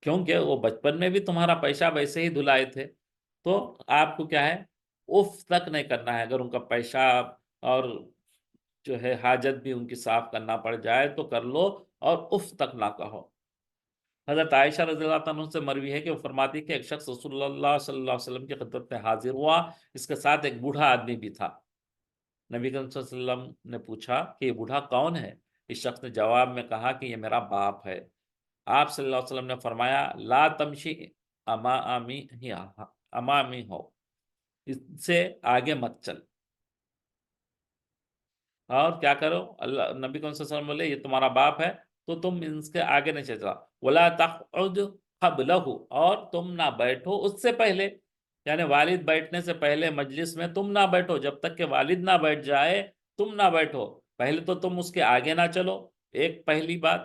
کیونکہ وہ بچپن میں بھی تمہارا پیشاب ویسے ہی دھلائے تھے، تو آپ کو کیا ہے، اف تک نہیں کرنا ہے۔ اگر ان کا پیشاب اور جو ہے حاجت بھی ان کی صاف کرنا پڑ جائے تو کر لو، اور اف تک نہ کہو۔ حضرت عائشہ رضی اللہ عنہ سے مروی ہے کہ وہ فرماتی کہ ایک شخص رسول اللہ صلی اللہ علیہ وسلم کی خدمت میں حاضر ہوا، اس کے ساتھ ایک بوڑھا آدمی بھی تھا۔ نبی کریم صلی اللہ علیہ وسلم نے پوچھا کہ یہ بوڑھا کون ہے؟ اس شخص نے جواب میں کہا کہ یہ میرا باپ ہے۔ آپ صلی اللہ علیہ وسلم نے فرمایا لا تمشی امامی ہو، اس سے آگے مت چل، اور کیا کرو، اللہ نبی صلی اللہ علیہ وسلم بولے یہ تمہارا باپ ہے تو تم اس کے آگے نہیں چلا۔ ولا تقعد قبلہ، اور تم نہ بیٹھو اس سے پہلے، یعنی والد بیٹھنے سے پہلے مجلس میں تم نہ بیٹھو، جب تک کہ والد نہ بیٹھ جائے تم نہ بیٹھو، پہلے تو تم اس کے آگے نہ چلو، ایک پہلی بات۔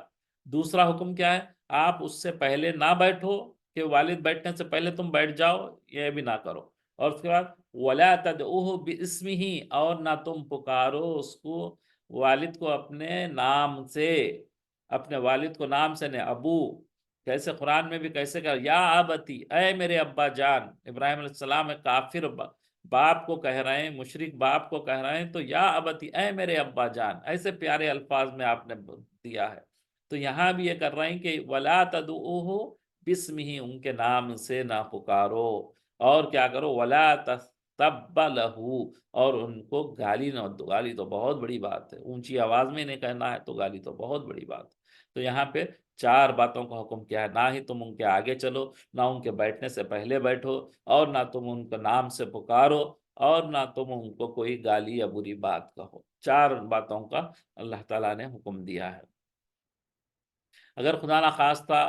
دوسرا حکم کیا ہے، آپ اس سے پہلے نہ بیٹھو کہ والد بیٹھنے سے پہلے تم بیٹھ جاؤ، یہ بھی نہ کرو۔ اور اس کے بعد وَلَا تَدْعُوهُ بِاسْمِهِ، اور نہ تم پکارو اس کو، والد کو اپنے نام سے، اپنے والد کو نام سے، نے ابو، کیسے قرآن میں بھی کیسے کہا یا ابتی، اے میرے ابا جان۔ ابراہیم علیہ السلام ایک کافر باپ کو کہہ رہے ہیں، مشرک باپ کو کہہ رہے ہیں، تو یا ابتی، اے میرے ابا جان، ایسے پیارے الفاظ میں آپ نے دیا ہے۔ تو یہاں بھی یہ کر رہے ہیں کہ وَلَا تَدْعُوهُ بِاسْمِهِ، ان کے نام سے نہ پکارو، اور کیا کرو، وَلَا تَسْتَبَّ لَهُ، اور ان کو گالی نہ دو۔ گالی تو بہت بڑی بات ہے، اونچی آواز میں نہیں کہنا ہے، تو گالی تو بہت بڑی بات ہے۔ تو یہاں پہ چار باتوں کا حکم کیا ہے، نہ ہی تم ان کے آگے چلو، نہ ان کے بیٹھنے سے پہلے بیٹھو، اور نہ تم ان کو نام سے پکارو، اور نہ تم ان کو کوئی گالی یا بری بات کہو۔ چار باتوں کا اللہ تعالیٰ نے حکم دیا ہے۔ اگر خدا نخواستہ،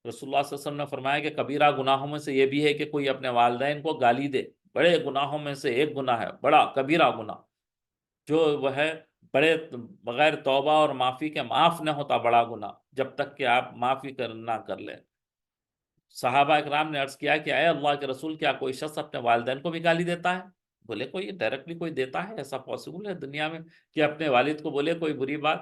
رسول اللہ صلی اللہ علیہ وسلم نے فرمایا کہ کبیرہ گناہوں میں سے یہ بھی ہے کہ کوئی اپنے والدین کو گالی دے، بڑے گناہوں میں سے ایک گناہ ہے، بڑا کبیرہ گناہ، جو وہ ہے بڑے، بغیر توبہ اور معافی کے معاف نہ ہوتا بڑا گناہ، جب تک کہ آپ معافی نہ کر لیں۔ صحابہ اکرام نے عرض کیا کہ اے اللہ کے رسول، کیا کوئی شخص اپنے والدین کو بھی گالی دیتا ہے؟ بولے کوئی ڈائریکٹلی کوئی دیتا ہے؟ ایسا پاسبل ہے دنیا میں کہ اپنے والد کو بولے کوئی بری بات؟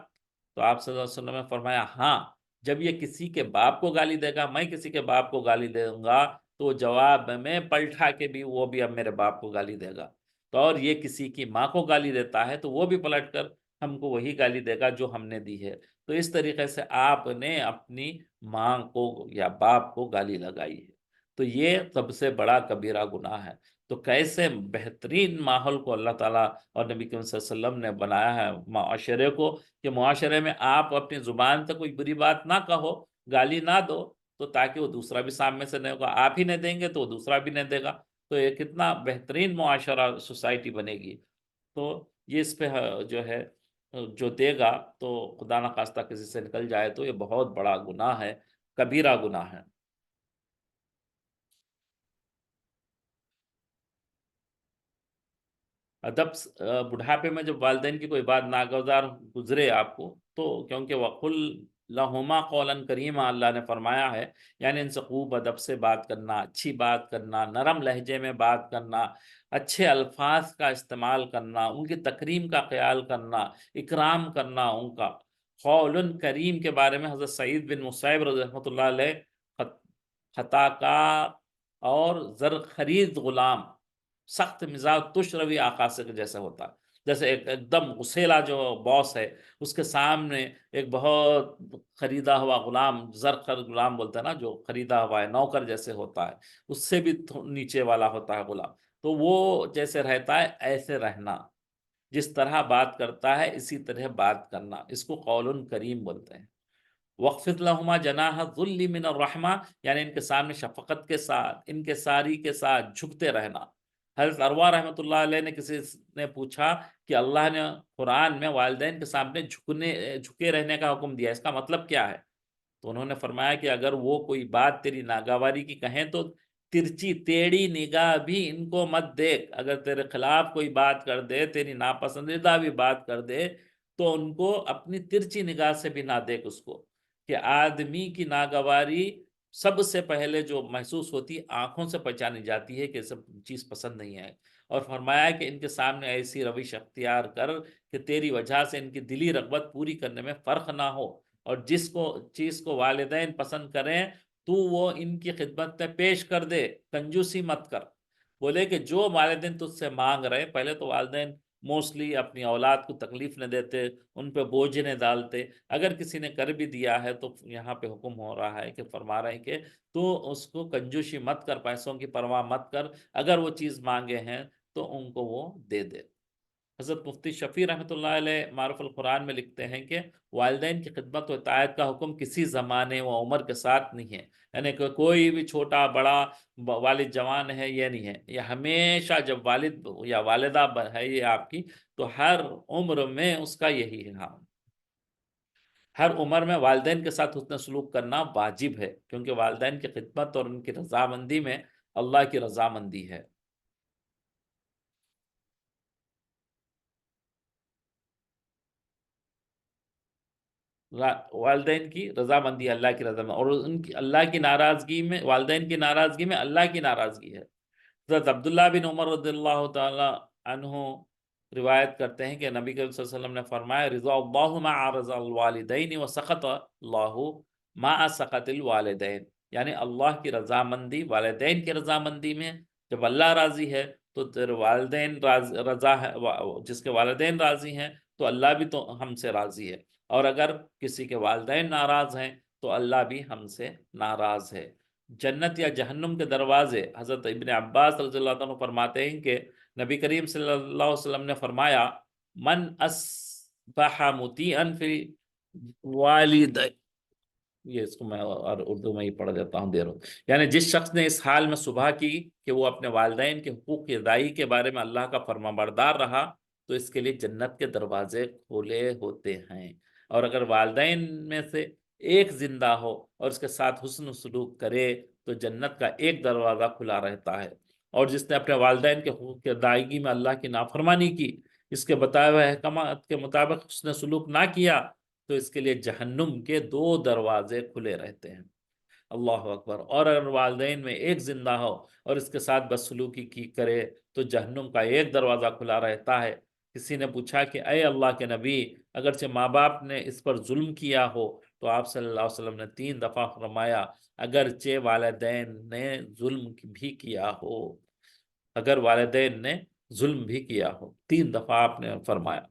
تو آپ صلی اللہ علیہ وسلم نے فرمایا ہاں، جب یہ کسی کے باپ کو گالی دے گا، میں کسی کے باپ کو گالی دوں گا تو جواب میں پلٹا کے بھی وہ بھی اب میرے باپ کو گالی دے گا، تو اور یہ کسی کی ماں کو گالی دیتا ہے تو وہ بھی پلٹ کر ہم کو وہی گالی دے گا جو ہم نے دی ہے۔ تو اس طریقے سے آپ نے اپنی ماں کو یا باپ کو گالی لگائی ہے، تو یہ سب سے بڑا کبیرہ گناہ ہے۔ تو کیسے بہترین ماحول کو اللہ تعالیٰ اور نبی کریم صلی اللہ علیہ وسلم نے بنایا ہے معاشرے کو، کہ معاشرے میں آپ اپنی زبان سے کوئی بری بات نہ کہو، گالی نہ دو، تو تاکہ وہ دوسرا بھی سامنے سے نہیں ہوگا، آپ ہی نہیں دیں گے تو وہ دوسرا بھی نہیں دے گا، تو یہ کتنا بہترین معاشرہ، سوسائٹی بنے گی۔ تو یہ اس پہ جو ہے، جو دے گا تو خدا نخواستہ کسی سے نکل جائے تو یہ بہت بڑا گناہ ہے، کبیرہ گناہ ہے۔ ادب بڑھاپے میں جب والدین کی کوئی بات ناگزار گزرے آپ کو، تو کیونکہ وَقُلْ لَهُمَا قَوْلًا كَرِيمًا اللہ نے فرمایا ہے، یعنی ان سے خوب ادب سے بات کرنا، اچھی بات کرنا، نرم لہجے میں بات کرنا، اچھے الفاظ کا استعمال کرنا، ان کی تکریم کا خیال کرنا، اکرام کرنا ان کا۔ قول کریم کے بارے میں حضرت سعید بن مسیب رحمۃ اللہ علیہ، خطا کار اور زر خرید غلام، سخت مزاج تش روی آقا سے جیسے ہوتا ہے، جیسے ایک دم غسیلا جو باس ہے، اس کے سامنے ایک بہت خریدا ہوا غلام، زر غلام بولتے ہیں نا، جو خریدا ہوا ہے، نوکر جیسے ہوتا ہے، اس سے بھی نیچے والا ہوتا ہے غلام، تو وہ جیسے رہتا ہے ایسے رہنا، جس طرح بات کرتا ہے اسی طرح بات کرنا، اس کو قول کریم بولتے ہیں۔ وَاخْفِضْ لَهُمَا جَنَاحَ الذُّلِّ مِنَ الرَّحْمَةِ، یعنی ان کے سامنے شفقت کے ساتھ، ان کے ساری کے ساتھ جھکتے رہنا۔ حضرت عروہ رحمۃ اللہ علیہ نے کسی نے پوچھا کہ اللہ نے قرآن میں والدین کے سامنے جھکے رہنے کا حکم دیا، اس کا مطلب کیا ہے؟ تو انہوں نے فرمایا کہ اگر وہ کوئی بات تیری ناگواری کی کہیں تو ترچی ٹیڑھی نگاہ بھی ان کو مت دیکھ، اگر تیرے خلاف کوئی بات کر دے، تیری ناپسندیدہ بھی بات کر دے، تو ان کو اپنی ترچی نگاہ سے بھی نہ دیکھ اس کو، کہ آدمی کی ناگواری سب سے پہلے جو محسوس ہوتی آنکھوں سے پہچانی جاتی ہے کہ سب چیز پسند نہیں ہے، اور فرمایا کہ ان کے سامنے ایسی روش اختیار کر کہ تیری وجہ سے ان کی دلی رغبت پوری کرنے میں فرق نہ ہو، اور جس کو چیز کو والدین پسند کریں تو وہ ان کی خدمت میں پیش کر دے، کنجوسی مت کر۔ بولے کہ جو والدین تجھ سے مانگ رہے، پہلے تو والدین موسٹلی اپنی اولاد کو تکلیف نہ دیتے، ان پہ بوجھ نہ ڈالتے، اگر کسی نے کر بھی دیا ہے تو یہاں پہ حکم ہو رہا ہے کہ فرما رہے ہیں کہ تو اس کو کنجوسی مت کر، پیسوں کی پرواہ مت کر، اگر وہ چیز مانگے ہیں تو ان کو وہ دے دے۔ حضرت مفتی شفیع رحمۃ اللہ علیہ معرف القرآن میں لکھتے ہیں کہ والدین کی خدمت و اطاعت کا حکم کسی زمانے و عمر کے ساتھ نہیں ہے، یعنی کہ کوئی بھی چھوٹا بڑا والد جوان ہے یہ نہیں ہے، یہ ہمیشہ جب والد یا والدہ ہے یہ آپ کی، تو ہر عمر میں اس کا یہی ہے۔ ہاں، ہر عمر میں والدین کے ساتھ حسن سلوک کرنا واجب ہے، کیونکہ والدین کی خدمت اور ان کی رضامندی میں اللہ کی رضامندی ہے۔ والدین کی رضامندی اللہ کی رضامندی، اور ان کی اللہ کی ناراضگی میں، والدین کی ناراضگی میں اللہ کی ناراضگی ہے۔ حضرت عبداللہ بن عمر رضی اللہ تعالی عنہ روایت کرتے ہیں کہ نبی کریم صلی اللہ علیہ وسلم نے فرمایا رضا اللہ مع رضا الوالدین و سخط اللہ مع سخط الوالدین، یعنی اللہ کی رضامندی والدین کی رضامندی میں، جب اللہ راضی ہے تو تیرے والدین رضا ہے، جس کے والدین راضی ہیں تو اللہ بھی تو ہم سے راضی ہے، اور اگر کسی کے والدین ناراض ہیں تو اللہ بھی ہم سے ناراض ہے۔ جنت یا جہنم کے دروازے، حضرت ابن عباس رضی اللہ عنہ فرماتے ہیں کہ نبی کریم صلی اللہ علیہ وسلم نے فرمایا من اصبح مطیعا فی والد، یہ اس کو میں اور اردو میں ہی پڑھ دیتا ہوں دیر ہو، یعنی جس شخص نے اس حال میں صبح کی کہ وہ اپنے والدین کے حقوق کی ادائیگی کے بارے میں اللہ کا فرما بردار رہا تو اس کے لیے جنت کے دروازے کھلے ہوتے ہیں، اور اگر والدین میں سے ایک زندہ ہو اور اس کے ساتھ حسن سلوک کرے تو جنت کا ایک دروازہ کھلا رہتا ہے، اور جس نے اپنے والدین کے حقوق کی ادائیگی میں اللہ کی نافرمانی کی، اس کے بتائے ہوئے احکامات کے مطابق حسن سلوک نہ کیا، تو اس کے لیے جہنم کے دو دروازے کھلے رہتے ہیں۔ اللہ اکبر! اور اگر والدین میں ایک زندہ ہو اور اس کے ساتھ بدسلوکی کی کرے تو جہنم کا ایک دروازہ کھلا رہتا ہے۔ کسی نے پوچھا کہ اے اللہ کے نبی، اگرچہ ماں باپ نے اس پر ظلم کیا ہو، تو آپ صلی اللہ علیہ وسلم نے 3 دفعہ فرمایا اگرچہ والدین نے ظلم بھی کیا ہو، اگر والدین نے ظلم بھی کیا ہو، 3 دفعہ آپ نے فرمایا۔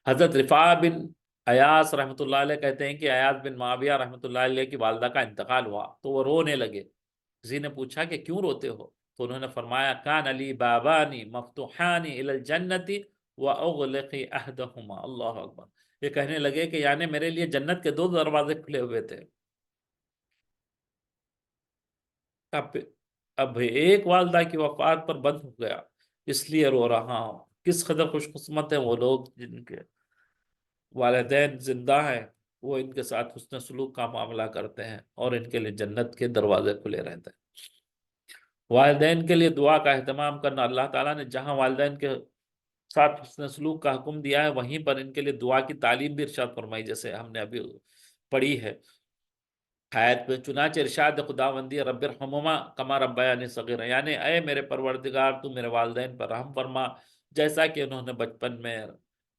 حضرت رفاع بن ایاس رحمۃ اللہ علیہ کہتے ہیں کہ ایاس بن معاویہ رحمۃ اللہ علیہ کی والدہ کا انتقال ہوا تو وہ رونے لگے۔ کسی نے پوچھا کہ کیوں روتے ہو؟ تو انہوں نے فرمایا کان علی بابانی مفتوحانی الی الجنت واغلق احدہما، اللہ اکبر! یہ کہنے لگے کہ یعنی میرے لیے جنت کے 2 دروازے کھلے ہوئے تھے، اب اب ایک والدہ کی وفات پر بند ہو گیا، اس لیے رو رہا ہوں۔ کس قدر خوش قسمت ہیں وہ لوگ جن کے والدین زندہ ہیں، وہ ان کے ساتھ حسن سلوک کا معاملہ کرتے ہیں اور ان کے لیے جنت کے دروازے کھلے رہتے ہیں۔ والدین کے لیے دعا کا اہتمام کرنا، اللہ تعالیٰ نے جہاں والدین کے ساتھ حسن سلوک کا حکم دیا ہے وہیں پر ان کے لیے دعا کی تعلیم بھی ارشاد فرمائی، جیسے ہم نے ابھی پڑھی ہے آیت پہ، چنانچہ ارشاد خداوندی رب ارحمہما کما ربیانی صغیرا، یعنی اے میرے پروردگار تو میرے والدین پر رحم فرما جیسا کہ انہوں نے بچپن میں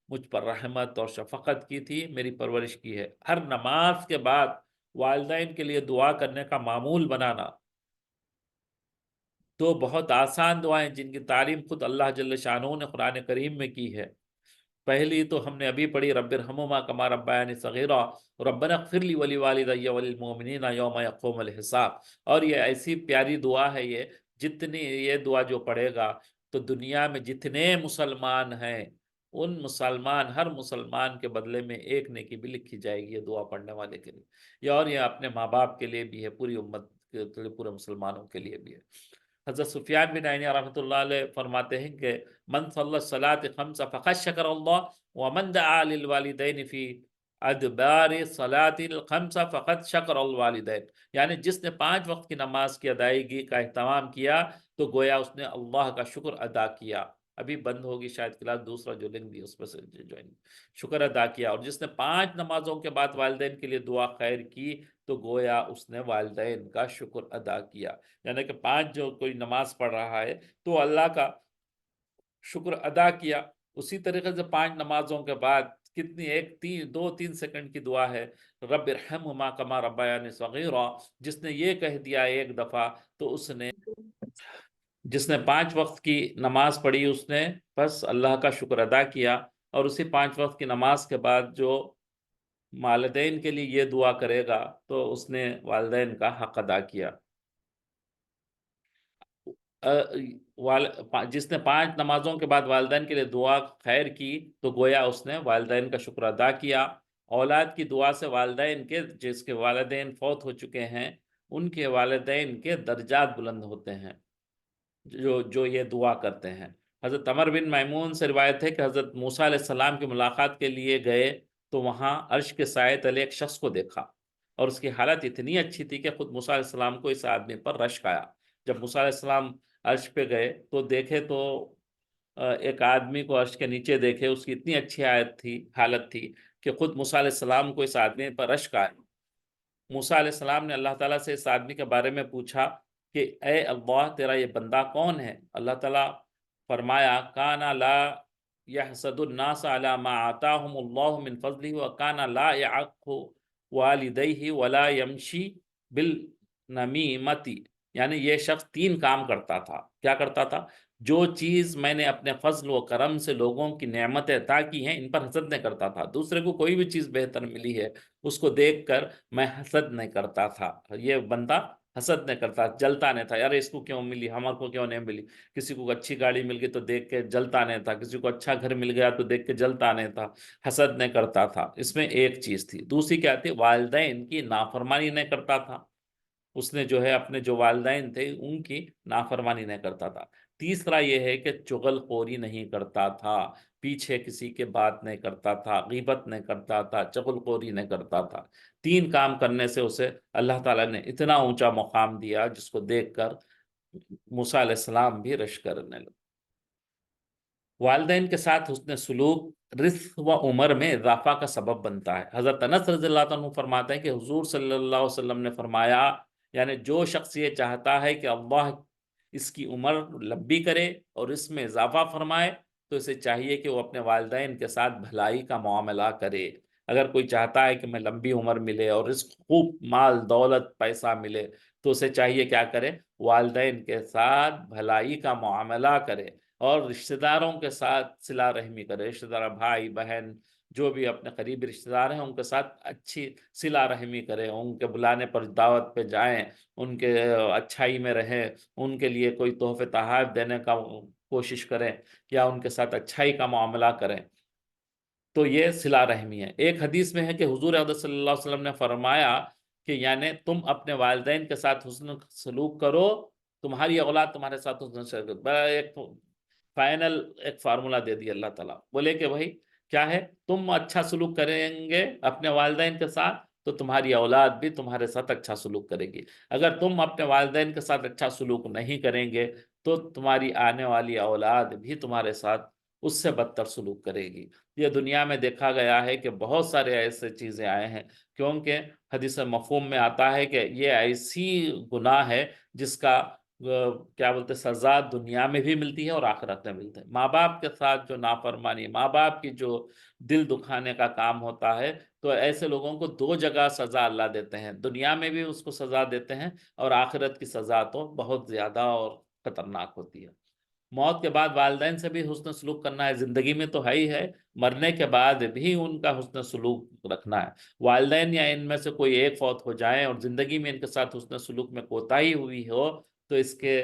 مجھ پر رحمت اور شفقت کی تھی، میری پرورش کی ہے۔ ہر نماز کے بعد والدین کے لیے دعا کرنے کا معمول بنانا، تو بہت آسان دعائیں جن کی تعلیم خود اللہ جل شانہ نے قرآن کریم میں کی ہے۔ پہلی تو ہم نے ابھی پڑھی رب ارحمہما کما ربیانی صغیرا، ربنا اغفر لی ولوالدی وللمؤمنین یوم یقوم الحساب، اور یہ ایسی پیاری دعا ہے، یہ جتنی یہ دعا جو پڑھے گا تو دنیا میں جتنے مسلمان ہیں ان مسلمان، ہر مسلمان کے بدلے میں ایک نیکی بھی لکھی جائے گی، یہ دعا پڑھنے والے کے لیے، یہ اپنے ماں باپ کے لیے بھی ہے، پوری امت کے لیے، پورے مسلمانوں کے لیے بھی ہے۔ حضرت سفیان بن عینی رحمۃ اللہ علیہ فرماتے ہیں کہ من صلی الصلاۃ خمس فقد شکر اللہ ومن دعا للوالدین فی ادبار صلاۃ الخمس فقد شکر الوالدین، یعنی جس نے 5 وقت کی نماز کی ادائیگی کا اہتمام کیا تو گویا اس نے اللہ کا شکر ادا کیا۔ ابھی بند ہوگی شاید کلاس، دوسرا جو لنک دی اس پر سے جوائن، شکر ادا کیا، اور جس نے 5 نمازوں کے بعد والدین کے لیے دعا خیر کی تو گویا اس نے والدین کا شکر ادا کیا، یعنی کہ 5 جو کوئی نماز پڑھ رہا ہے تو اللہ کا شکر ادا کیا، اسی طریقے سے 5 نمازوں کے بعد کتنی ایک دو تین سیکنڈ کی دعا ہے، رب ارحمہما کما ربیانی صغیرا، جس نے یہ کہہ دیا ایک دفعہ تو جس نے 5 وقت کی نماز پڑھی اس نے بس اللہ کا شکر ادا کیا، اور اسی 5 وقت کی نماز کے بعد جو والدین کے لیے یہ دعا کرے گا تو اس نے والدین کا حق ادا کیا۔ جس نے 5 نمازوں کے بعد والدین کے لیے دعا خیر کی تو گویا اس نے والدین کا شکر ادا کیا۔ اولاد کی دعا سے والدین کے، جس کے والدین فوت ہو چکے ہیں، ان کے والدین کے درجات بلند ہوتے ہیں جو یہ دعا کرتے ہیں۔ حضرت عمر بن میمون سے روایت ہے کہ حضرت موسیٰ علیہ السلام کی ملاقات کے لیے گئے تو وہاں عرش کے سائے تلے ایک شخص کو دیکھا، اور اس کی حالت اتنی اچھی تھی کہ خود موسیٰ علیہ السلام کو اس آدمی پر رشک آیا۔ جب موسیٰ علیہ السلام عرش پہ گئے تو دیکھے تو ایک آدمی کو عرش کے نیچے دیکھے، اس کی اتنی اچھی حالت تھی کہ خود موسیٰ علیہ السلام کو اس آدمی پر رشک آیا۔ موسیٰ علیہ السلام نے اللہ تعالیٰ سے اس آدمی کے بارے میں پوچھا کہ اے اللہ، تیرا یہ بندہ کون ہے؟ اللہ تعالیٰ فرمایا کانا لا یحسد الناس علی ما آتاہم اللہ من فضلہ وکانا لا یعق والدیہ ولا یمشی بالنمیمتی، یعنی یہ شخص 3 کام کرتا تھا۔ کیا کرتا تھا؟ جو چیز میں نے اپنے فضل و کرم سے لوگوں کی نعمتیں عطا کی ہیں ان پر حسد نہیں کرتا تھا۔ دوسرے کو کوئی بھی چیز بہتر ملی ہے اس کو دیکھ کر میں حسد نہیں کرتا تھا۔ یہ بندہ حسد نہیں کرتا، جلتا نہیں تھا، یار اس کو کیوں ملی، ہمارے کو کیوں نہیں ملی۔ کسی کو اچھی گاڑی مل گئی تو دیکھ کے جلتا نہیں تھا، کسی کو اچھا گھر مل گیا تو دیکھ کے جلتا نہیں تھا، حسد نہیں کرتا تھا۔ اس میں ایک چیز تھی۔ دوسری کیا تھی؟ والدین کی نافرمانی نہیں کرتا تھا، اس نے جو ہے اپنے جو والدین تھے ان کی نافرمانی نہیں کرتا تھا۔ تیسرا یہ ہے کہ چغل خوری نہیں کرتا تھا، پیچھے کسی کے بات نہیں کرتا تھا، غیبت نہیں کرتا تھا، چغل خوری نہیں کرتا تھا۔ 3 کام کرنے سے اسے اللہ تعالیٰ نے اتنا اونچا مقام دیا جس کو دیکھ کر موسیٰ علیہ السلام بھی رشک کرنے لگے۔ والدین کے ساتھ حسن سلوک رزق و عمر میں اضافہ کا سبب بنتا ہے۔ حضرت انس رضی اللہ عنہ فرماتے ہیں کہ حضور صلی اللہ علیہ وسلم نے فرمایا، یعنی جو شخص یہ چاہتا ہے کہ اللہ اس کی عمر لمبی کرے اور اس میں اضافہ فرمائے تو اسے چاہیے کہ وہ اپنے والدین کے ساتھ بھلائی کا معاملہ کرے۔ اگر کوئی چاہتا ہے کہ میں لمبی عمر ملے اور اس خوب مال دولت پیسہ ملے تو اسے چاہیے کیا کرے؟ والدین کے ساتھ بھلائی کا معاملہ کرے اور رشتہ داروں کے ساتھ صلہ رحمی کرے۔ رشتہ دار بھائی بہن جو بھی اپنے قریبی رشتہ دار ہیں ان کے ساتھ اچھی صلہ رحمی کرے، ان کے بلانے پر دعوت پہ جائیں، ان کے اچھائی میں رہیں، ان کے لیے کوئی تحفے تحائف دینے کا کوشش کریں یا ان کے ساتھ اچھائی کا معاملہ کریں، تو یہ صلہ رحمی ہے۔ ایک حدیث میں ہے کہ حضور اقدس صلی اللہ علیہ وسلم نے فرمایا کہ یعنی تم اپنے والدین کے ساتھ حسن سلوک کرو، تمہاری اولاد تمہارے ساتھ حسن سلوک کرو۔ ایک فائنل ایک فارمولا دے دی اللہ تعالیٰ، بولے کہ بھائی کیا ہے؟ تم اچھا سلوک کریں گے اپنے والدین کے ساتھ تو تمہاری اولاد بھی تمہارے ساتھ اچھا سلوک کرے گی۔ اگر تم اپنے والدین کے ساتھ اچھا سلوک نہیں کریں گے تو تمہاری آنے والی اولاد بھی تمہارے ساتھ اس سے بدتر سلوک کرے گی۔ یہ دنیا میں دیکھا گیا ہے کہ بہت سارے ایسے چیزیں آئے ہیں، کیونکہ حدیث مفہوم میں آتا ہے کہ یہ ایسی گناہ ہے جس کا کیا بولتے سزا دنیا میں بھی ملتی ہے اور آخرت میں ملتی ہے۔ ماں باپ کے ساتھ جو نافرمانی، ماں باپ کی جو دل دکھانے کا کام ہوتا ہے تو ایسے لوگوں کو 2 جگہ سزا اللہ دیتے ہیں، دنیا میں بھی اس کو سزا دیتے ہیں اور آخرت کی سزا تو بہت زیادہ اور خطرناک ہوتی ہے۔ موت کے بعد والدین سے بھی حسن سلوک کرنا ہے، زندگی میں تو ہے ہی ہے، مرنے کے بعد بھی ان کا حسن سلوک رکھنا ہے۔ والدین یا ان میں سے کوئی ایک فوت ہو جائیں اور زندگی میں ان کے ساتھ حسن سلوک میں کوتاہی ہوئی ہو تو اس کے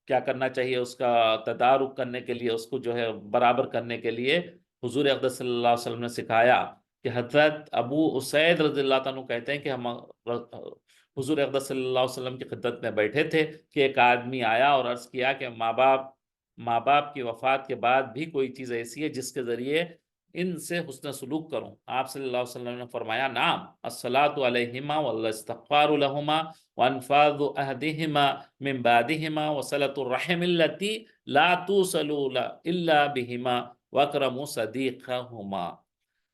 کیا کرنا چاہیے؟ اس کا تدارک کرنے کے لیے، اس کو جو ہے برابر کرنے کے لیے حضور اقدس صلی اللہ علیہ وسلم نے سکھایا کہ حضرت ابو اسید رضی اللہ عنہ کہتے ہیں کہ ہم حضور اقدس صلی اللہ علیہ وسلم کی خدمت میں بیٹھے تھے کہ ایک آدمی آیا اور عرض کیا کہ ماں باپ کی وفات کے بعد بھی کوئی چیز ایسی ہے جس کے ذریعے ان سے حسن سلوک کروں؟ آپ صلی اللہ علیہ وسلم نے فرمایا نعم، الصلاۃ علیہما والاستغفار لہما وانفاذ عہدہما من بعدہما وصلۃ الرحم التي لا توصل الا بہما واکرم صدیقہما۔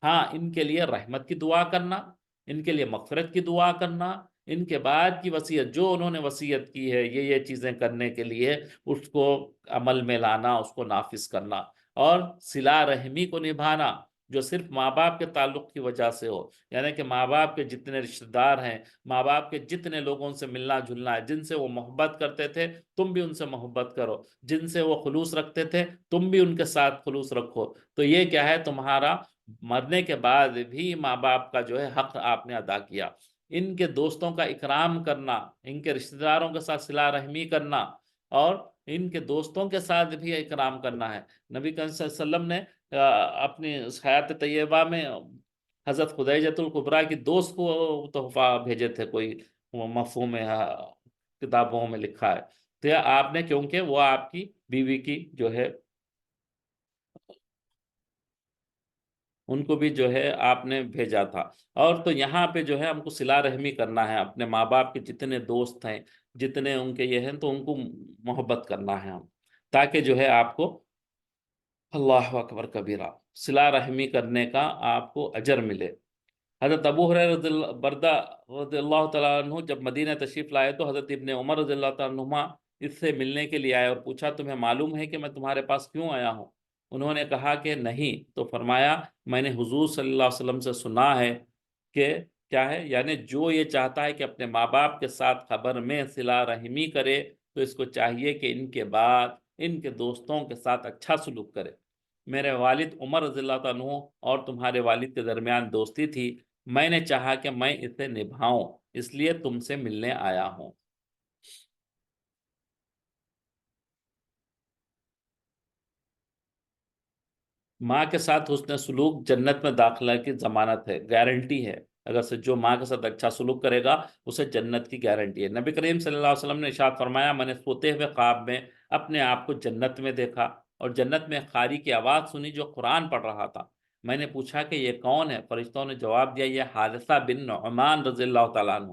ہاں، ان کے لیے رحمت کی دعا کرنا، ان کے لیے مغفرت کی دعا کرنا، ان کے بعد کی وصیت جو انہوں نے وصیت کی ہے یہ چیزیں کرنے کے لیے اس کو عمل میں لانا، اس کو نافذ کرنا اور صلہ رحمی کو نبھانا۔ جو صرف ماں باپ کے تعلق کی وجہ سے ہو، یعنی کہ ماں باپ کے جتنے رشتہ دار ہیں، ماں باپ کے جتنے لوگوں سے ملنا جلنا ہے، جن سے وہ محبت کرتے تھے تم بھی ان سے محبت کرو، جن سے وہ خلوص رکھتے تھے تم بھی ان کے ساتھ خلوص رکھو، تو یہ کیا ہے، تمہارا مرنے کے بعد بھی ماں باپ کا جو ہے حق آپ نے ادا کیا۔ ان کے دوستوں کا اکرام کرنا، ان کے رشتہ داروں کے ساتھ صلہ رحمی کرنا، اور ان کے دوستوں کے ساتھ بھی اکرام کرنا ہے۔ نبی کریم صلی اللہ علیہ وسلم نے اپنی حیات طیبہ میں حضرت خدیجۃ الکبریٰ کی دوست کو تحفہ بھیجے تھے، کوئی مفہوم ہے، کتابوں میں لکھا ہے، تو آپ نے، کیونکہ وہ آپ کی بیوی کی جو ہے، ان کو بھی جو ہے آپ نے بھیجا تھا۔ اور تو یہاں پہ جو ہے ہم کو صلہ رحمی کرنا ہے، اپنے ماں باپ کے جتنے دوست ہیں، جتنے ان کے یہ ہیں، تو ان کو محبت کرنا ہے ہم، تاکہ جو ہے آپ کو، اللہ اکبر کبیرہ، صلہ رحمی کرنے کا آپ کو اجر ملے۔ حضرت ابو ہریرہ بردہ رضی اللہ تعالیٰ عنہ جب مدینہ تشریف لائے تو حضرت ابن عمر رضی اللہ تعالیٰ عنہما اس سے ملنے کے لیے آئے اور پوچھا تمہیں معلوم ہے کہ میں تمہارے پاس کیوں آیا ہوں؟ انہوں نے کہا کہ نہیں، تو فرمایا میں نے حضور صلی اللہ علیہ وسلم سے سنا ہے کہ کیا ہے، یعنی جو یہ چاہتا ہے کہ اپنے ماں باپ کے ساتھ خبر میں صلہ رحمی کرے تو اس کو چاہیے کہ ان کے بعد ان کے دوستوں کے ساتھ اچھا سلوک کرے۔ میرے والد عمر رضی اللہ عنہ اور تمہارے والد کے درمیان دوستی تھی، میں نے چاہا کہ میں اسے نبھاؤں، اس لیے تم سے ملنے آیا ہوں۔ ماں کے ساتھ حسن سلوک جنت میں داخلہ کی ضمانت ہے، گارنٹی ہے۔ اگر سے جو ماں کے ساتھ اچھا سلوک کرے گا اسے جنت کی گارنٹی ہے۔ نبی کریم صلی اللہ علیہ وسلم نے ارشاد فرمایا، میں نے سوتے ہوئے خواب میں اپنے آپ کو جنت میں دیکھا اور جنت میں ایک قاری کی آواز سنی جو قرآن پڑھ رہا تھا۔ میں نے پوچھا کہ یہ کون ہے؟ فرشتوں نے جواب دیا، یہ حارثہ بن نعمان رضی اللہ تعالیٰ عنہ۔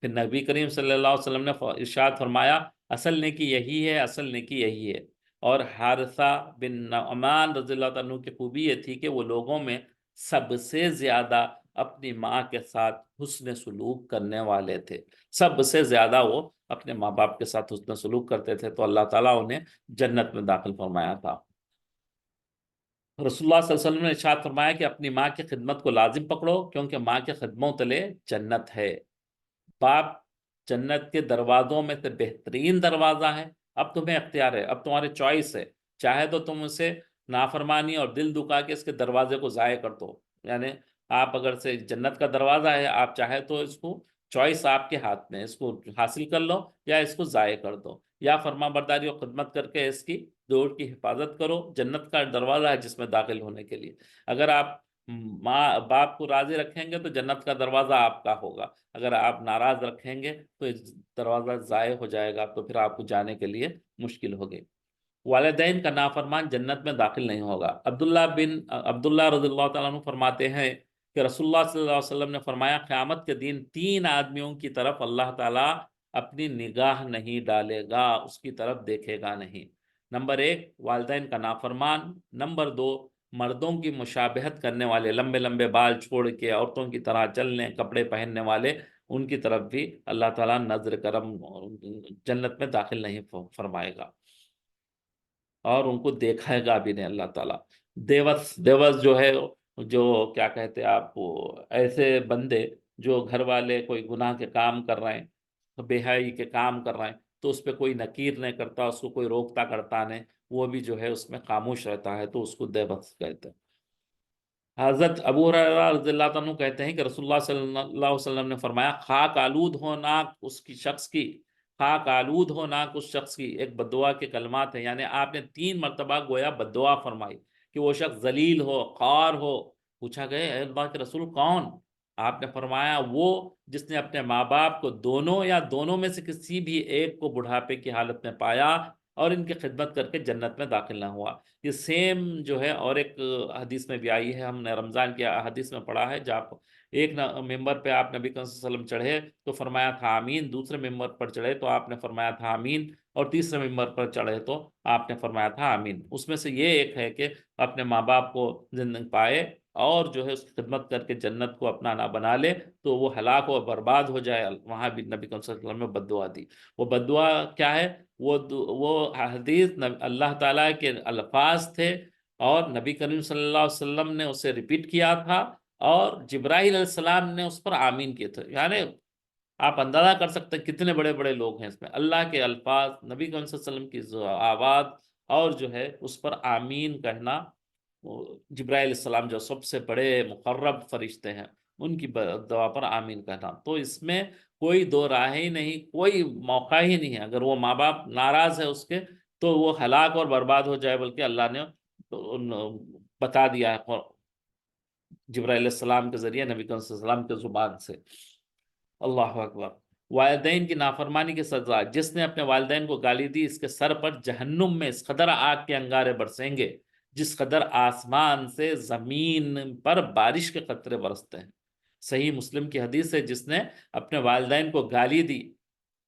پھر نبی کریم صلی اللہ علیہ وسلم نے ارشاد فرمایا، اصل نیکی یہی ہے، اصل نیکی یہی ہے۔ اور حارثہ بن نعمان رضی اللہ عنہ کی خوبی یہ تھی کہ وہ لوگوں میں سب سے زیادہ اپنی ماں کے ساتھ حسن سلوک کرنے والے تھے، سب سے زیادہ وہ اپنے ماں باپ کے ساتھ حسن سلوک کرتے تھے، تو اللہ تعالیٰ انہیں جنت میں داخل فرمایا تھا۔ رسول اللہ صلی اللہ علیہ وسلم نے ارشاد فرمایا کہ اپنی ماں کی خدمت کو لازم پکڑو، کیونکہ ماں کے قدموں تلے جنت ہے۔ باپ جنت کے دروازوں میں سے بہترین دروازہ ہے۔ اب تمہیں اختیار ہے، اب تمہارے چوائس ہے، چاہے تو تم اسے نافرمانی اور دل دکھا کے اس کے دروازے کو ضائع کر دو، یعنی آپ اگر سے جنت کا دروازہ ہے، آپ چاہے تو اس کو، چوائس آپ کے ہاتھ میں، اس کو حاصل کر لو یا اس کو ضائع کر دو، یا فرما برداری اور خدمت کر کے اس کی دوڑ کی حفاظت کرو۔ جنت کا دروازہ ہے جس میں داخل ہونے کے لیے، اگر آپ ماں باپ کو راضی رکھیں گے تو جنت کا دروازہ آپ کا ہوگا، اگر آپ ناراض رکھیں گے تو دروازہ ضائع ہو جائے گا، تو پھر آپ کو جانے کے لیے مشکل ہوگی۔ والدین کا نافرمان جنت میں داخل نہیں ہوگا۔ عبداللہ رضی اللہ تعالیٰ عنہ فرماتے ہیں کہ رسول اللہ صلی اللہ علیہ وسلم نے فرمایا، قیامت کے دن تین آدمیوں کی طرف اللہ تعالیٰ اپنی نگاہ نہیں ڈالے گا، اس کی طرف دیکھے گا نہیں۔ نمبر ایک، والدین کا نافرمان۔ نمبر دو، مردوں کی مشابہت کرنے والے، لمبے لمبے بال چھوڑ کے عورتوں کی طرح چلنے کپڑے پہننے والے، ان کی طرف بھی اللہ تعالیٰ نظر کرم جنت میں داخل نہیں فرمائے گا، اور ان کو دیکھائے گا بھی نہیں اللہ تعالیٰ۔ دیوس، دیوس جو ہے، جو کیا کہتے ہیں آپ کو، ایسے بندے جو گھر والے کوئی گناہ کے کام کر رہے ہیں، بے حیائی کے کام کر رہے ہیں، تو اس پہ کوئی نکیر نہیں کرتا، اس کو کوئی روکتا کرتا نہیں، وہ بھی جو ہے اس میں خاموش رہتا ہے، تو اس کو دیوس کہتے ہیں۔ حضرت ابو ہریرہ رضی اللہ عنہ کہتے ہیں کہ رسول اللہ صلی اللہ علیہ وسلم نے فرمایا، خاک آلود ہو ناک اس کی شخص کی، خاک آلود ہو ناک اس شخص کی، ایک بددعا کے کلمات ہیں، یعنی آپ نے 3 مرتبہ گویا بددعا فرمائی کہ وہ شخص ذلیل ہو، خوار ہو۔ پوچھا گیا، اے اللہ کے رسول کون؟ آپ نے فرمایا، وہ جس نے اپنے ماں باپ کو دونوں یا دونوں میں سے کسی بھی ایک کو بڑھاپے کی حالت میں پایا اور ان کی خدمت کر کے جنت میں داخل نہ ہوا۔ یہ سیم جو ہے اور ایک حدیث میں بھی آئی ہے، ہم نے رمضان کی حدیث میں پڑھا ہے، جب ایک ممبر پہ آپ نبی صلی اللہ علیہ وسلم چڑھے تو فرمایا تھا آمین، دوسرے ممبر پر چڑھے تو آپ نے فرمایا تھا آمین، اور تیسرے ممبر پر چڑھے تو آپ نے فرمایا تھا آمین۔ اس میں سے یہ ایک ہے کہ اپنے ماں باپ کو زندگی پائے اور جو ہے اس کی خدمت کر کے جنت کو اپنا نہ بنا لے تو وہ ہلاک و برباد ہو جائے۔ وہاں بھی نبی صلی اللہ علیہ وسلم نے بد دعا دی۔ وہ بد دعا کیا ہے؟ وہ حدیث اللہ تعالیٰ کے الفاظ تھے، اور نبی کریم صلی اللہ علیہ وسلم نے اسے ریپیٹ کیا تھا اور جبرائیل علیہ السلام نے اس پر آمین کیے تھے. یعنی آپ اندازہ کر سکتے ہیں کتنے بڑے بڑے لوگ ہیں اس میں. اللہ کے الفاظ، نبی کریم صلی اللہ علیہ وسلم کی جو آواز اور جو ہے اس پر آمین کہنا. جبرائیل علیہ السلام جو سب سے بڑے مقرب فرشتے ہیں ان کی دعا پر آمین کہنا. تو اس میں کوئی دو راہ ہی نہیں، کوئی موقع ہی نہیں ہے. اگر وہ ماں باپ ناراض ہے اس کے تو وہ ہلاک اور برباد ہو جائے، بلکہ اللہ نے بتا دیا ہے جبرائیل علیہ السلام کے ذریعے نبی کریم صلی اللہ علیہ وسلم کے زبان سے. اللہ اکبر. والدین کی نافرمانی کی سزا، جس نے اپنے والدین کو گالی دی اس کے سر پر جہنم میں اس قدر آگ کے انگارے برسیں گے جس قدر آسمان سے زمین پر بارش کے قطرے برستے ہیں. صحیح مسلم کی حدیث ہے، جس نے اپنے والدین کو گالی دی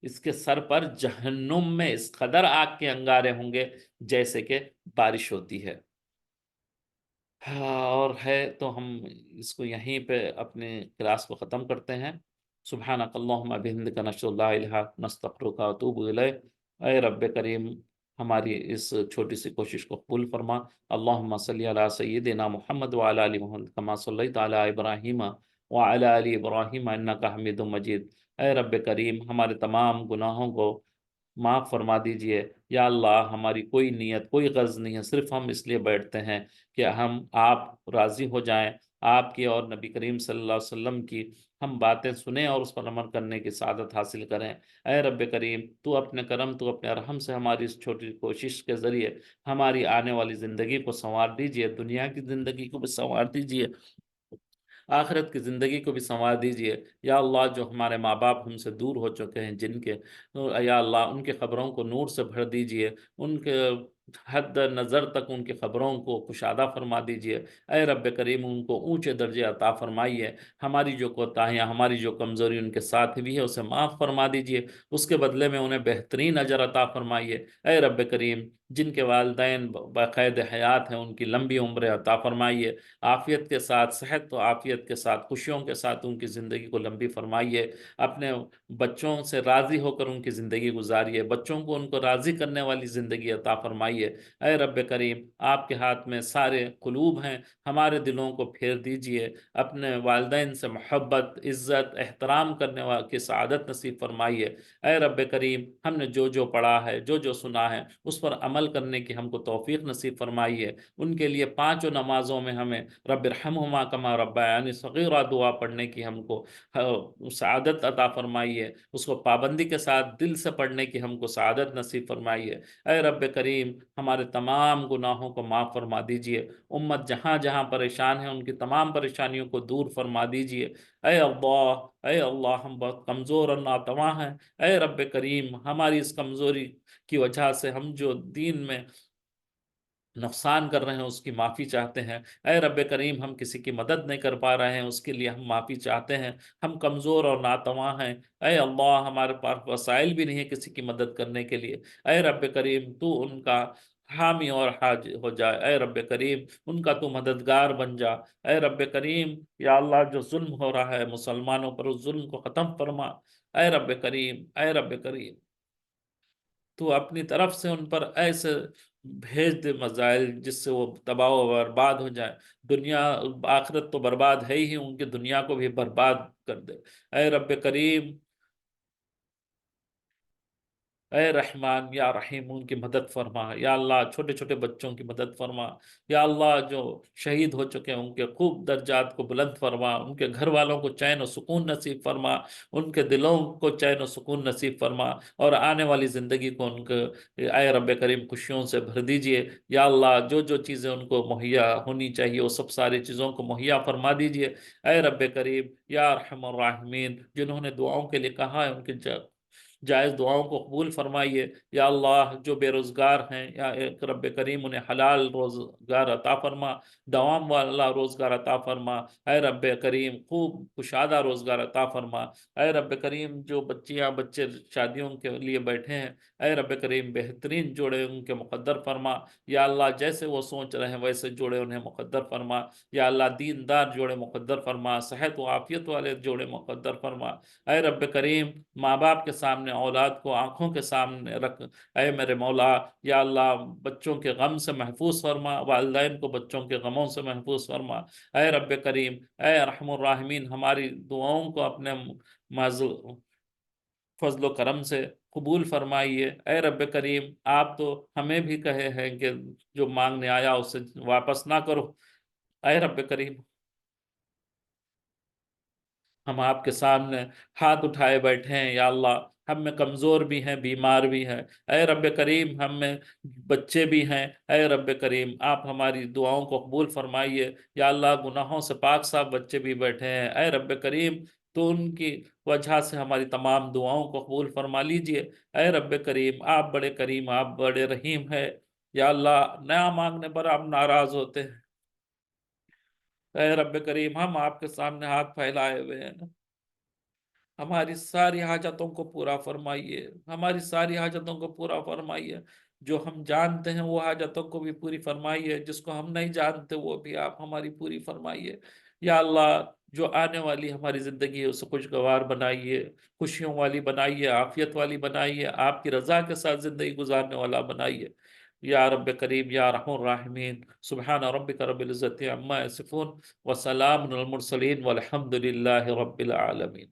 اس کے سر پر جہنم میں اس قدر آگ کے انگارے ہوں گے جیسے کہ بارش ہوتی ہے. اور ہے تو ہم اس کو یہیں پہ اپنے کلاس کو ختم کرتے ہیں. سبحانک اللہم بحمدک نشہد ان لا الہ الا انت نستغفرک ونتوب الیک. اے رب کریم ہماری اس چھوٹی سی کوشش کو قبول فرما. اللہم صلی علی سیدنا محمد وعلی آل محمد کما صلیت علی ابراہیم وعلی آل ابراہیم انک حمید مجید. اے رب کریم ہمارے تمام گناہوں کو معاف فرما دیجئے. یا اللہ ہماری کوئی نیت، کوئی غرض نہیں ہے، صرف ہم اس لیے بیٹھتے ہیں کہ ہم آپ راضی ہو جائیں، آپ کی اور نبی کریم صلی اللہ علیہ وسلم کی ہم باتیں سنیں اور اس پر عمل کرنے کی سعادت حاصل کریں. اے رب کریم تو اپنے کرم، تو اپنے رحم سے ہماری اس چھوٹی کوشش کے ذریعے ہماری آنے والی زندگی کو سنوار دیجئے، دنیا کی زندگی کو بھی سنوار دیجئے، آخرت کی زندگی کو بھی سنوار دیجئے. یا اللہ جو ہمارے ماں باپ ہم سے دور ہو چکے ہیں جن کے، یا اللہ ان کے قبروں کو نور سے بھر دیجئے، ان کے حد نظر تک ان کی قبروں کو کشادہ فرما دیجئے. اے رب کریم ان کو اونچے درجے عطا فرمائیے. ہماری جو کوتاہیاں، ہماری جو کمزوری ان کے ساتھ بھی ہے اسے معاف فرما دیجئے، اس کے بدلے میں انہیں بہترین اجر عطا فرمائیے. اے رب کریم جن کے والدین بقید حیات ہیں ان کی لمبی عمر عطا فرمائیے، عافیت کے ساتھ، صحت و عافیت کے ساتھ، خوشیوں کے ساتھ ان کی زندگی کو لمبی فرمائیے. اپنے بچوں سے راضی ہو کر ان کی زندگی گزاریے، بچوں کو ان کو راضی کرنے والی زندگی عطا فرمائیے. اے رب کریم آپ کے ہاتھ میں سارے قلوب ہیں، ہمارے دلوں کو پھیر دیجئے. اپنے والدین سے محبت، عزت، احترام کرنے کی سعادت نصیب فرمائیے. اے رب کریم ہم نے جو پڑھا ہے، جو سنا ہے اس پر عمل کرنے کی ہم کو توفیق نصیب فرمائیے. ان کے لیے پانچوں نمازوں میں ہمیں رب ارحمہما کما ربیانی صغیرہ دعا پڑھنے کی ہم کو سعادت عطا فرمائیے. اس کو پابندی کے ساتھ دل سے پڑھنے کی ہم کو سعادت نصیب فرمائیے. اے رب کریم ہمارے تمام گناہوں کو معاف فرما دیجئے. امت جہاں جہاں پریشان ہیں ان کی تمام پریشانیوں کو دور فرما دیجئے. اے اللہ ہم بہت کمزور اور ناتواں ہیں. اے رب کریم ہماری اس کمزوری کی وجہ سے ہم جو دین میں نقصان کر رہے ہیں اس کی معافی چاہتے ہیں. اے رب کریم ہم کسی کی مدد نہیں کر پا رہے ہیں، اس کے لیے ہم معافی چاہتے ہیں. ہم کمزور اور ناتواں ہیں. اے اللہ ہمارے پاس وسائل بھی نہیں ہے کسی کی مدد کرنے کے لیے. اے رب کریم تو ان کا حامی اور حاج ہو جائے. اے رب کریم ان کا تو مددگار بن جا. اے رب کریم یا اللہ جو ظلم ہو رہا ہے مسلمانوں پر اس ظلم کو ختم فرما. اے رب کریم، اے رب کریم تو اپنی طرف سے ان پر ایسے بھیج دے مزائل جس سے وہ تباہ و برباد ہو جائے. دنیا آخرت تو برباد ہے ہی، ان کی دنیا کو بھی برباد کر دے. اے رب کریم، اے رحمان یا رحیم ان کی مدد فرما. یا اللہ چھوٹے چھوٹے بچوں کی مدد فرما. یا اللہ جو شہید ہو چکے ہیں ان کے خوب درجات کو بلند فرما. ان کے گھر والوں کو چین و سکون نصیب فرما. ان کے دلوں کو چین و سکون نصیب فرما اور آنے والی زندگی کو ان کے اے رب کریم خوشیوں سے بھر دیجئے. یا اللہ جو چیزیں ان کو مہیا ہونی چاہیے وہ سب ساری چیزوں کو مہیا فرما دیجئے. اے رب کریم یا ارحم الراحمین جنہوں نے دعاؤں کے لیے کہا ہے ان کے جائز دعاؤں کو قبول فرمائیے. یا اللہ جو بے روزگار ہیں یا رب کریم انہیں حلال روزگار عطا فرما، دوام والا روزگار عطا فرما. اے رب کریم خوب کشادہ روزگار عطا فرما. اے رب کریم جو بچیاں بچے شادیوں کے لیے بیٹھے ہیں اے رب کریم بہترین جوڑے ان کے مقدر فرما. یا اللہ جیسے وہ سوچ رہے ہیں ویسے جوڑے انہیں مقدر فرما. یا اللہ دیندار جوڑے مقدر فرما، صحت و عافیت والے جوڑے مقدر فرما. اے رب کریم ماں باپ کے سامنے اولاد کو آنکھوں کے سامنے رکھ، اے میرے مولا یا اللہ بچوں کے غم سے محفوظ فرما، والدین کو بچوں کے غموں سے محفوظ فرما، اے رب کریم، اے ارحم الراحمین ہماری دعاؤں کو اپنے فضل و کرم سے قبول فرمائیے، اے رب کریم آپ تو ہمیں بھی کہے ہیں کہ جو مانگنے آیا اسے واپس نہ کرو، اے رب کریم ہم آپ کے سامنے ہاتھ اٹھائے بیٹھے ہیں یا اللہ، ہم میں کمزور بھی ہیں بیمار بھی ہیں، اے رب کریم ہم میں بچے بھی ہیں، اے رب کریم آپ ہماری دعاؤں کو قبول فرمائیے یا اللہ، گناہوں سے پاک صاف بچے بھی بیٹھے ہیں، اے رب کریم تو ان کی وجہ سے ہماری تمام دعاؤں کو قبول فرما لیجئے، اے رب کریم آپ بڑے کریم آپ بڑے رحیم ہے یا اللہ، نیا مانگنے پر آپ ناراض ہوتے ہیں، اے رب کریم ہم آپ کے سامنے ہاتھ پھیلائے ہوئے ہیں، ہماری ساری حاجتوں کو پورا فرمائیے، ہماری ساری حاجتوں کو پورا فرمائیے، جو ہم جانتے ہیں وہ حاجتوں کو بھی پوری فرمائیے، جس کو ہم نہیں جانتے وہ بھی آپ ہماری پوری فرمائیے یا اللہ، جو آنے والی ہماری زندگی ہے اسے خوشگوار بنائیے، خوشیوں والی بنائیے، عافیت والی بنائیے، آپ کی رضا کے ساتھ زندگی گزارنے والا بنائیے یا رب کریم یا رحم الراحمین، سبحان ربک رب العزت عما یصفون وسلام علی المرسلین والحمد للہ رب العالمین۔